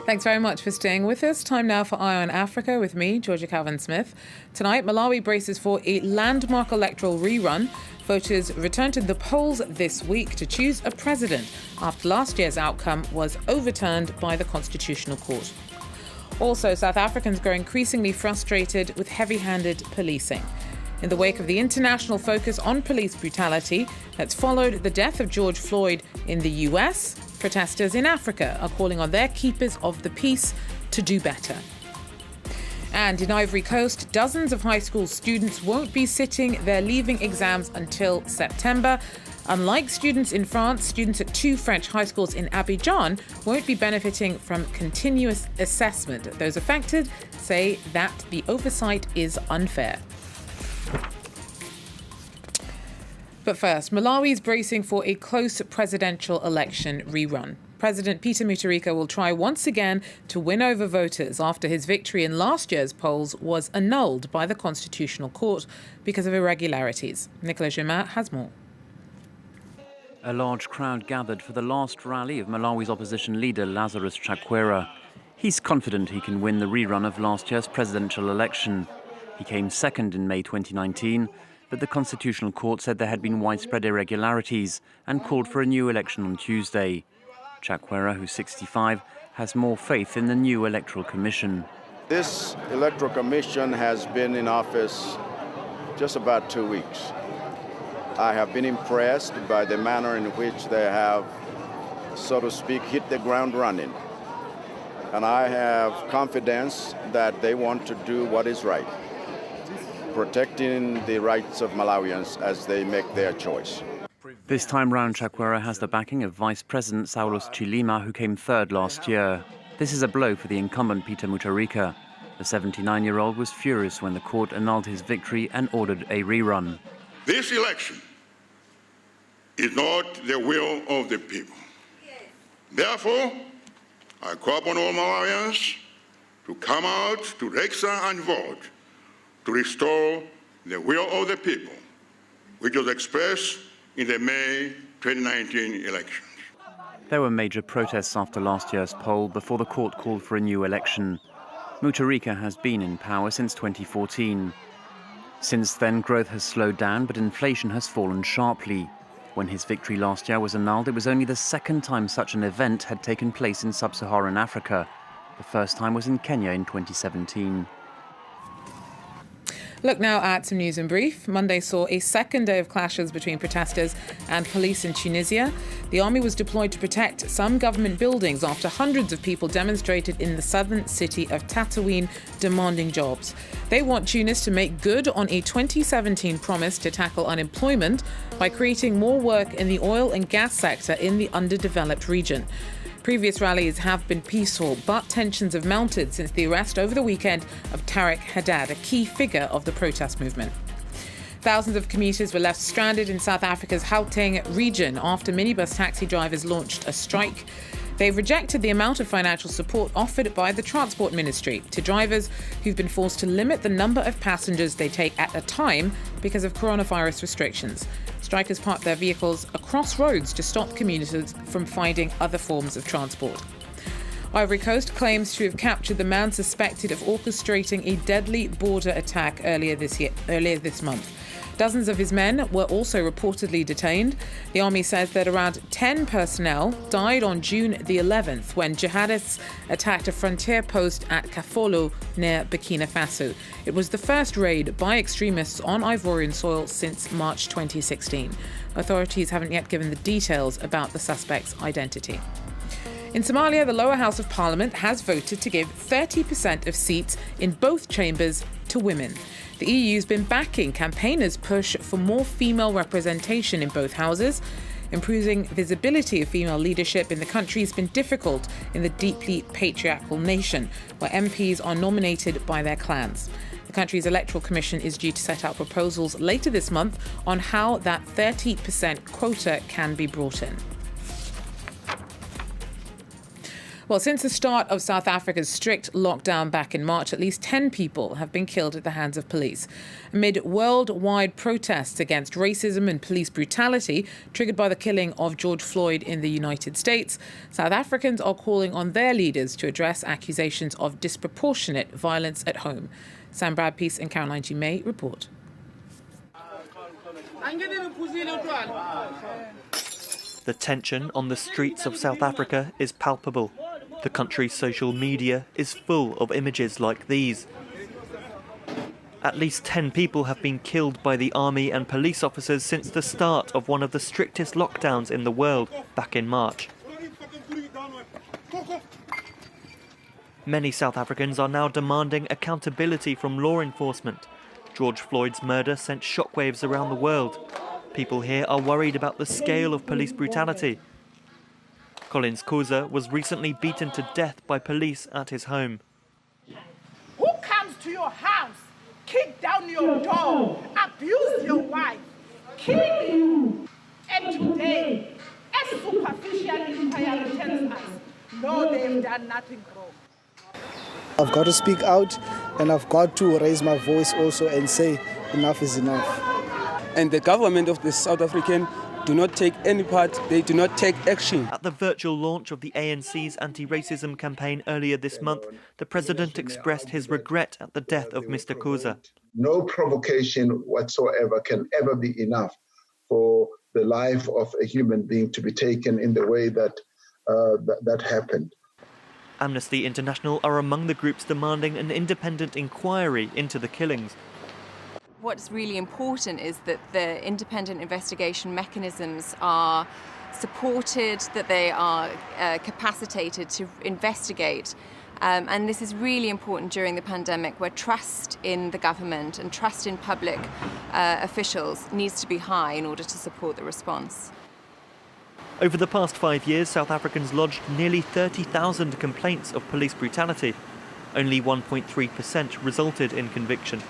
Thanks very much for staying with us. Time now for Eye on Africa with me, Georgia Calvin-Smith. Tonight, Malawi braces for a landmark electoral rerun. Voters return to the polls this week to choose a president after last year's outcome was overturned by the Constitutional Court. Also, South Africans grow increasingly frustrated with heavy-handed policing. In the wake of the international focus on police brutality that's followed the death of George Floyd in the US, protesters in Africa are calling on their keepers of the peace to do better. And in Ivory Coast, dozens of high school students won't be sitting their leaving exams until September. Unlike students in France, students at 2 French high schools in Abidjan won't be benefiting from continuous assessment. Those affected say that the oversight is unfair. But first, Malawi is bracing for a close presidential election rerun. President Peter Mutharika will try once again to win over voters after his victory in last year's polls was annulled by the Constitutional Court because of irregularities. Nicolas Germain has more. A large crowd gathered for the last rally of Malawi's opposition leader Lazarus Chakwera. He's confident he can win the rerun of last year's presidential election. He came second in May 2019, but the Constitutional Court said there had been widespread irregularities and called for a new election on Tuesday. Chakwera, who's 65, has more faith in the new Electoral Commission. This Electoral Commission has been in office just about 2 weeks. I have been impressed by the manner in which they have, so to speak, hit the ground running. And I have confidence that they want to do what is right, protecting the rights of Malawians as they make their choice. This time round, Chakwera has the backing of Vice President Saulos Chilima, who came third last year. This is a blow for the incumbent Peter Mutharika. The 79-year-old was furious when the court annulled his victory and ordered a rerun. This election is not the will of the people. Therefore, I call upon all Malawians to come out to register and vote to restore the will of the people, which was expressed in the May 2019 elections. There were major protests after last year's poll before the court called for a new election. Mutharika has been in power since 2014. Since then, growth has slowed down, but inflation has fallen sharply. When his victory last year was annulled, it was only the second time such an event had taken place in sub-Saharan Africa. The first time was in Kenya in 2017. Look now at some news in brief. Monday saw a second day of clashes between protesters and police in Tunisia. The army was deployed to protect some government buildings after hundreds of people demonstrated in the southern city of Tatooine demanding jobs. They want Tunis to make good on a 2017 promise to tackle unemployment by creating more work in the oil and gas sector in the underdeveloped region. Previous rallies have been peaceful, but tensions have mounted since the arrest over the weekend of Tariq Haddad, a key figure of the protest movement. Thousands of commuters were left stranded in South Africa's Gauteng region after minibus taxi drivers launched a strike. They've rejected the amount of financial support offered by the Transport Ministry to drivers who've been forced to limit the number of passengers they take at a time because of coronavirus restrictions. Strikers parked their vehicles across roads to stop commuters from finding other forms of transport. Ivory Coast claims to have captured the man suspected of orchestrating a deadly border attack earlier this month. Dozens of his men were also reportedly detained. The army says that around 10 personnel died on June the 11th when jihadists attacked a frontier post at Kafolo near Burkina Faso. It was the first raid by extremists on Ivorian soil since March 2016. Authorities haven't yet given the details about the suspect's identity. In Somalia, the lower house of parliament has voted to give 30% of seats in both chambers to women. The EU's been backing campaigners' push for more female representation in both houses. Improving visibility of female leadership in the country has been difficult in the deeply patriarchal nation, where MPs are nominated by their clans. The country's electoral commission is due to set out proposals later this month on how that 30% quota can be brought in. Well, since the start of South Africa's strict lockdown back in March, at least 10 people have been killed at the hands of police. Amid worldwide protests against racism and police brutality triggered by the killing of George Floyd in the United States, South Africans are calling on their leaders to address accusations of disproportionate violence at home. Sam Bradpeace and Caroline G. May report. The tension on the streets of South Africa is palpable. The country's social media is full of images like these. At least 10 people have been killed by the army and police officers since the start of one of the strictest lockdowns in the world back in March. Many South Africans are now demanding accountability from law enforcement. George Floyd's murder sent shockwaves around the world. People here are worried about the scale of police brutality. Collins Khoza was recently beaten to death by police at his home. Who comes to your house, kick down your door, abuse your wife, kill you? And today, as superficial inquiry tells us, no, they've done nothing wrong. I've got to speak out, and I've got to raise my voice also and say enough is enough. And the government of the South African do not take any part, they do not take action. At the virtual launch of the ANC's anti-racism campaign earlier this month, the president expressed his regret at the death of Mr. Khoza. No provocation whatsoever can ever be enough for the life of a human being to be taken in the way that that happened. Amnesty International are among the groups demanding an independent inquiry into the killings. What's really important is that the independent investigation mechanisms are supported, that they are capacitated to investigate. And this is really important during the pandemic, where trust in the government and trust in public officials needs to be high in order to support the response. Over the past 5 years, South Africans lodged nearly 30,000 complaints of police brutality. Only 1.3% resulted in conviction.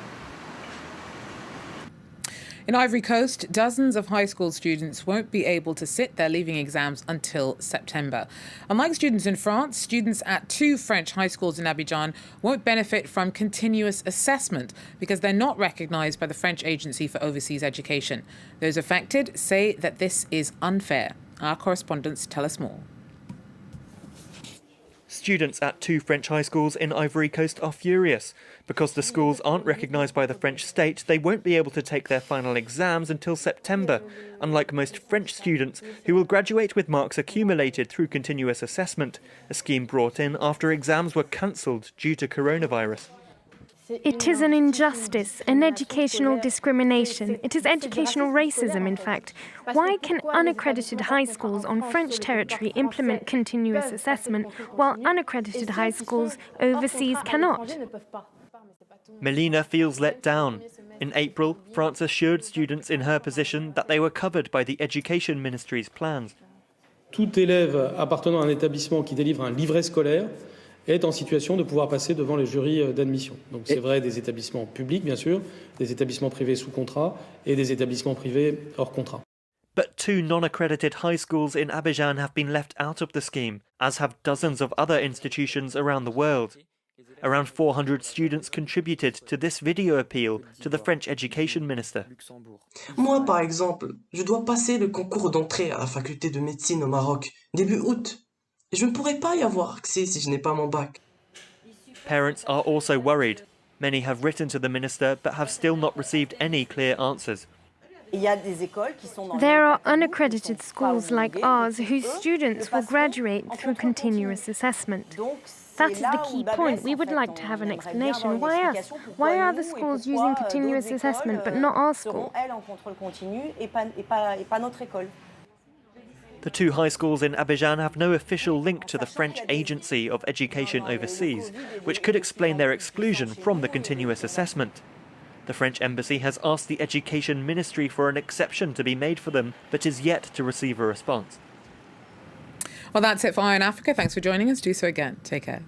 In Ivory Coast, dozens of high school students won't be able to sit their leaving exams until September. Unlike students in France, students at 2 French high schools in Abidjan won't benefit from continuous assessment because they're not recognised by the French Agency for Overseas Education. Those affected say that this is unfair. Our correspondents tell us more. Students at 2 French high schools in Ivory Coast are furious. Because the schools aren't recognised by the French state, they won't be able to take their final exams until September, unlike most French students who will graduate with marks accumulated through continuous assessment, a scheme brought in after exams were cancelled due to coronavirus. It is an injustice, an educational discrimination. It is educational racism, in fact. Why can unaccredited high schools on French territory implement continuous assessment, while unaccredited high schools overseas cannot? Melina feels let down. In April, France assured students in her position that they were covered by the Education Ministry's plans. Tout élève appartenant à un établissement qui délivre un livret scolaire est en situation de pouvoir passer devant les jurys d'admission. Donc c'est vrai des établissements publics, bien sûr, des établissements privés sous contrat et des établissements privés hors contrat. But 2 non-accredited high schools in Abidjan have been left out of the scheme, as have dozens of other institutions around the world. Around 400 students contributed to this video appeal to the French Education Minister. Moi, par exemple, je dois passer le concours d'entrée à la faculté de médecine au Maroc, début août. Et je ne pourrai pas y avoir accès si je n'ai pas mon bac. Parents are also worried. Many have written to the minister but have still not received any clear answers. There are unaccredited schools like ours whose students will graduate through continuous assessment. That is the key point. We would like to have an explanation. Why us? Why are the schools using continuous assessment but not our school? The 2 high schools in Abidjan have no official link to the French Agency of Education Overseas, which could explain their exclusion from the continuous assessment. The French embassy has asked the Education Ministry for an exception to be made for them, but is yet to receive a response. Well, that's it for Eye on Africa. Thanks for joining us. Do so again. Take care.